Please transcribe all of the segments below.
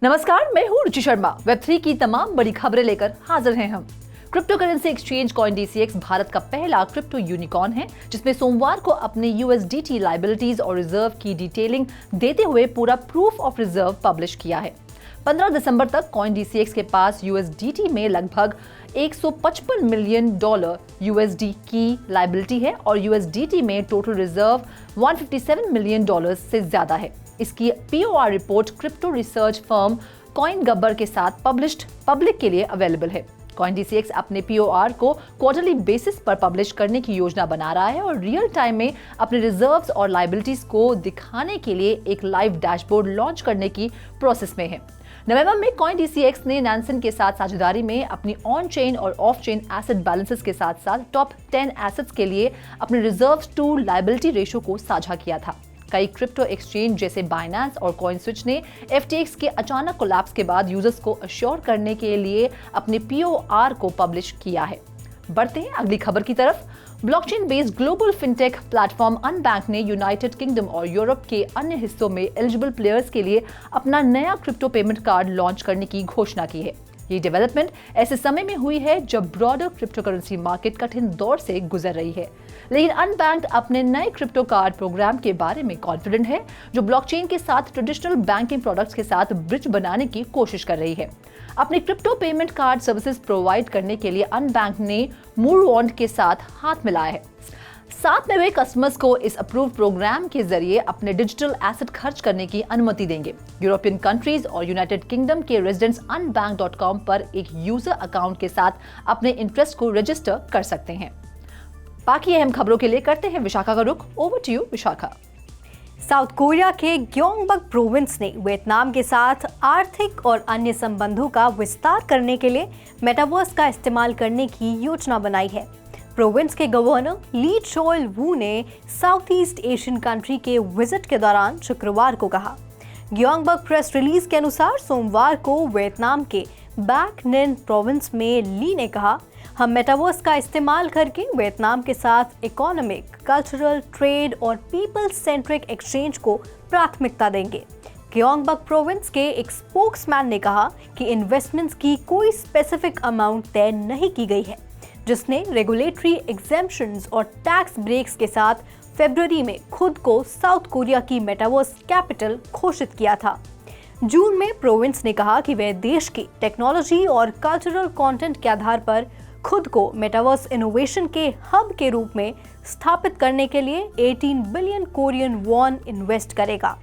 नमस्कार, मैं हूं रुचि शर्मा। वेब3 की तमाम बड़ी खबरें लेकर हाजिर हैं हम। Crypto currency exchange CoinDCX Bharat का पहला क्रिप्टो यूनिकॉर्न है, जिसमें सोमवार को अपने USDT लायबिलिटीज और रिजर्व की डिटेलिंग देते हुए पूरा प्रूफ ऑफ रिजर्व पब्लिश किया है। 15 दिसंबर तक CoinDCX के पास USDT में लगभग $155 मिलियन USD की लायबिलिटी है और USDT में टोटल रिजर्व $157 मिलियन से ज्यादा है। इसकी POR report crypto research firm CoinGubber के साथ पब्लिश्ड पब्लिक के लिए अवेलेबल है। CoinDCX अपने POR को क्वार्टरली बेसिस पर पब्लिश करने की योजना बना रहा है और रियल टाइम में अपने रिजर्व्स और लायबिलिटीज को दिखाने के लिए एक लाइव डैशबोर्ड लॉन्च करने की प्रोसेस में है। नवंबर में CoinDCX ने नैनसन के साथ साझेदारी में अपनी ऑन चेन और ऑफ चेन एसेट बैलेंसेस के साथ साथ टॉप 10 एसेट्स के लिए अपने रिजर्व्स टू लायबिलिटी रेशियो को साझा किया था। कई क्रिप्टो एक्सचेंज जैसे बाइनेंस और CoinSwitch ने FTX के अचानक कोलैप्स के बाद यूजर्स को अश्योर करने के लिए अपने POR को पब्लिश किया है। बढ़ते हैं अगली खबर की तरफ। Blockchain based global fintech platform Unbank ने यूनाइटेड किंगडम और यूरोप के अन्य हिस्सों में एलिजिबल प्लेयर्स के लिए अपना नया क्रिप्टो पेमेंट कार्ड लॉन्च करने की घोषणा की है। ये डेवलपमेंट ऐसे समय में हुई है जब ब्रॉडर क्रिप्टो करेंसी मार्केट कठिन दौर से गुजर रही है, लेकिन अनबैंक्ड अपने नए क्रिप्टो कार्ड प्रोग्राम के बारे में कॉन्फिडेंट है, जो ब्लॉकचेन के साथ ट्रेडिशनल बैंकिंग प्रोडक्ट्स के साथ ब्रिज बनाने की कोशिश कर रही है। अपने crypto payment card services provide करने के लिए अनबैंक ने मूवऑन के साथ हाथ मिलाया है। साथ में वे कस्टमर्स को इस अप्रूव प्रोग्राम के जरिए अपने डिजिटल एसेट खर्च करने की अनुमति देंगे। यूरोपियन कंट्रीज और यूनाइटेड किंगडम के रेजिडेंट्स unbank.com पर एक यूजर अकाउंट के साथ अपने इंटरेस्ट को रजिस्टर कर सकते हैं। बाकी अहम खबरों के लिए करते हैं विशाखा का रुख। Over to you Vishakha. South Korea के ग्योंगबक प्रोविंस ने वियतनाम के साथ आर्थिक और अन्य संबंधों का विस्तार करने के लिए मेटावर्स का इस्तेमाल करने की योजना बनाई है। प्रोविंस के गवर्नर ली चोल वू ने साउथ ईस्ट एशियन कंट्री के विजिट के दौरान शुक्रवार को कहा। ग्योंगबक प्रेस रिलीज के अनुसार सोमवार को वियतनाम के बैक निन प्रोविंस में ली ने कहा, हम मेटावर्स का इस्तेमाल करके वियतनाम के साथ इकोनॉमिक, कल्चरल, ट्रेड और पीपल सेंट्रिक एक्सचेंज को प्राथमिकता देंगे। ग्योंगबक प्रोविंस के एक स्पोक्समैन ने कहा कि इन्वेस्टमेंट्स की कोई स्पेसिफिक अमाउंट तय नहीं की गई है, जिसने रेगुलेटरी एग्जेम्पशंस और टैक्स ब्रेक्स के साथ फरवरी में खुद को साउथ कोरिया की मेटावर्स कैपिटल घोषित किया था। जून में प्रोविंस ने कहा कि वह देश की टेक्नोलॉजी और कल्चरल कंटेंट के आधार पर खुद को मेटावर्स इनोवेशन के हब के रूप में स्थापित करने के लिए 18 बिलियन कोरियन वॉन इन्वेस्ट करेगा।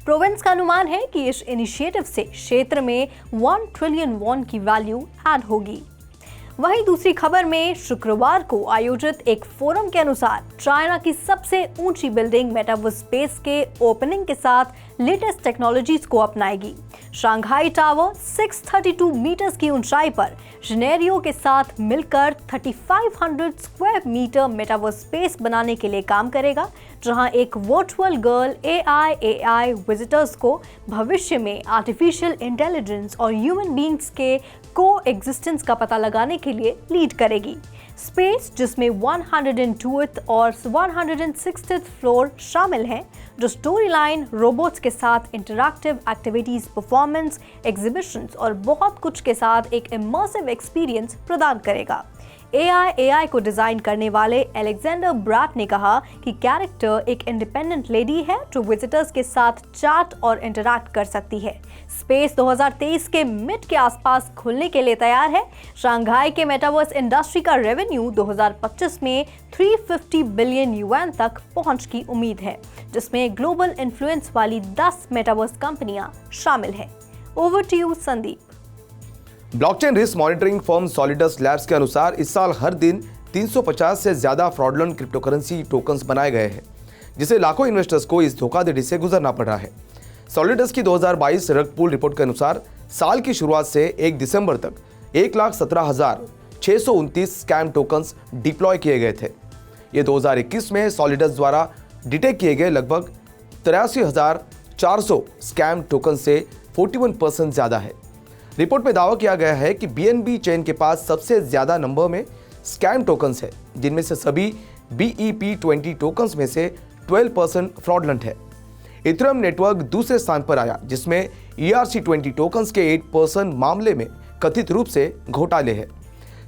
प्रोविंस का अनुमान है कि इस इनिशिएटिव से क्षेत्र में 1 ट्रिलियन वॉन की वैल्यू ऐड होगी। वहीं दूसरी खबर में शुक्रवार को आयोजित एक फोरम के अनुसार चाइना की सबसे ऊंची बिल्डिंग मेटावर्स स्पेस के ओपनिंग के साथ लेटेस्ट टेक्नोलॉजीज को अपनाएगी। शांघाई टावर 632 मीटर्स की ऊंचाई पर सिनेरियो के साथ मिलकर 3500 स्क्वायर मीटर मेटावर्स स्पेस बनाने के लिए काम करेगा, जहां एक वर्चुअल गर्ल AI विजिटर्स को भविष्य में आर्टिफिशियल इंटेलिजेंस और ह्यूमन बीइंग्स के को एग्जिस्टेंस का पता लगाने के लिए लीड करेगी। स्पेस, जिसमें 102th और 160th फ्लोर शामिल हैं, जो स्टोरी लाइन, रोबोट्स के साथ इंटरैक्टिव एक्टिविटीज, परफॉर्मेंस, एग्जीबिशंस और बहुत कुछ के साथ एक इमर्सिव एक्सपीरियंस प्रदान करेगा। AI को डिजाइन करने वाले एलेक्जेंडर ब्राट ने कहा कि कैरेक्टर एक इंडिपेंडेंट लेडी है जो विजिटर्स के साथ चैट और इंटरैक्ट कर सकती है। स्पेस 2023 के मिड के आसपास खुलने के लिए तैयार है। शांघाई के मेटावर्स इंडस्ट्री का रेवेन्यू 2025 में 350 बिलियन युआन तक पहुंच की उम्मीद है, जिसमें ग्लोबल इन्फ्लुएंस वाली 10 मेटावर्स कंपनियां शामिल हैं। Over to you Sandeep. Blockchain risk monitoring firm Solidus Labs के अनुसार इस साल हर दिन 350 से ज्यादा फ्रॉडलेंट क्रिप्टोकरेंसी टोकन्स बनाए गए हैं, जिसे लाखों इन्वेस्टर्स को इस धोखाधड़ी से गुजरना पड़ रहा है। सॉलिडस की 2022 रग पूल रिपोर्ट के अनुसार साल की शुरुआत से 1 दिसंबर तक 1,17,629 स्कैम टोकन्स डिप्लॉय किए गए थे। ये 2021 में सॉलिडस द्वारा डिटेक्ट किए गए लगभग 83,400 स्कैम टोकन से 41% ज्यादा है। रिपोर्ट में दावा किया गया है कि BNB चेन के पास सबसे ज्यादा नंबर में स्कैम टोकन्स है, जिनमें से सभी BEP20 टोकन्स में से 12% फ्रॉडलेंट है। इथेरियम नेटवर्क दूसरे स्थान पर आया, जिसमें ERC20 टोकन्स के 8% मामले में कथित रूप से घोटाले हैं।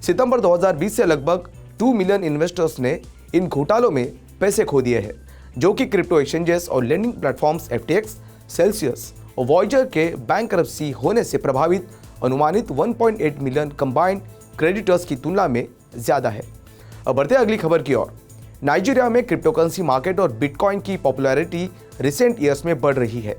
सितंबर 2020 से लगभग 2 मिलियन इन्वेस्टर्स ने इन घोटालों में पैसे खो दिए हैं, जो कि क्रिप्टो एक्सचेंजेस और लेंडिंग प्लेटफॉर्म्स FTX, सेल्सियस और वॉयजर के बैंकरप्सी होने से प्रभावित अनुमानित 1.8 मिलियन कंबाइंड क्रेडिटर्स की तुलना में ज्यादा है। अब बढ़ते हैं अगली खबर की ओर। नाइजीरिया में क्रिप्टोकरेंसी मार्केट और बिटकॉइन की पॉपुलैरिटी रिसेंट ईयर्स में बढ़ रही है।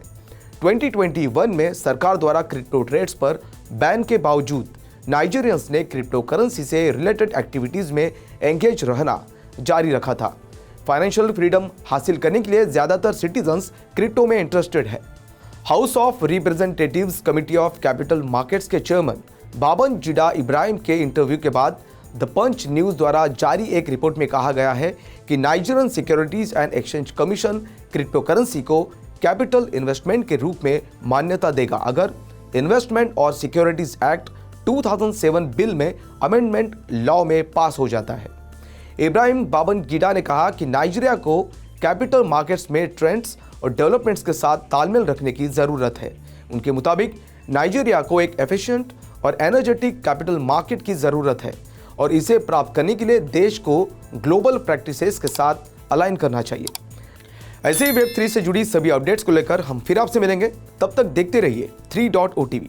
2021 में सरकार द्वारा क्रिप्टो ट्रेड्स पर बैन के बावजूद नाइजीरियंस ने क्रिप्टो करेंसी से रिलेटेड एक्टिविटीज में एंगेज रहना जारी रखा था। फाइनेंशियल फ्रीडम हासिल करने के लिए ज्यादातर सिटीजन्स क्रिप्टो में इंटरेस्टेड है। House of representatives committee of capital markets के चेयरमैन बाबनजीड़ा इब्राहिम के इंटरव्यू के बाद द पंच न्यूज द्वारा जारी एक रिपोर्ट में कहा गया है कि Nigerian securities and exchange commission crypto currency को कैपिटल इन्वेस्टमेंट के रूप में मान्यता देगा अगर इन्वेस्टमेंट और सिक्योरिटीज एक्ट 2007 बिल में अमेंडमेंट लॉ में पास हो जाता है। इब्राहिम बाबनजीड़ा ने कहा कि नाइजीरिया को कैपिटल मार्केट्स में ट्रेंड्स और डेवलपमेंट्स के साथ तालमेल रखने की जरूरत है। उनके मुताबिक नाइजीरिया को एक एफिशिएंट और एनर्जेटिक कैपिटल मार्केट की जरूरत है और इसे प्राप्त करने के लिए देश को ग्लोबल प्रैक्टिसेस के साथ अलाइन करना चाहिए। ऐसे ही Web3 से जुड़ी सभी अपडेट्स को लेकर हम फिर आपसे मिलेंगे। तब तक देखते रहिए 3.OTV।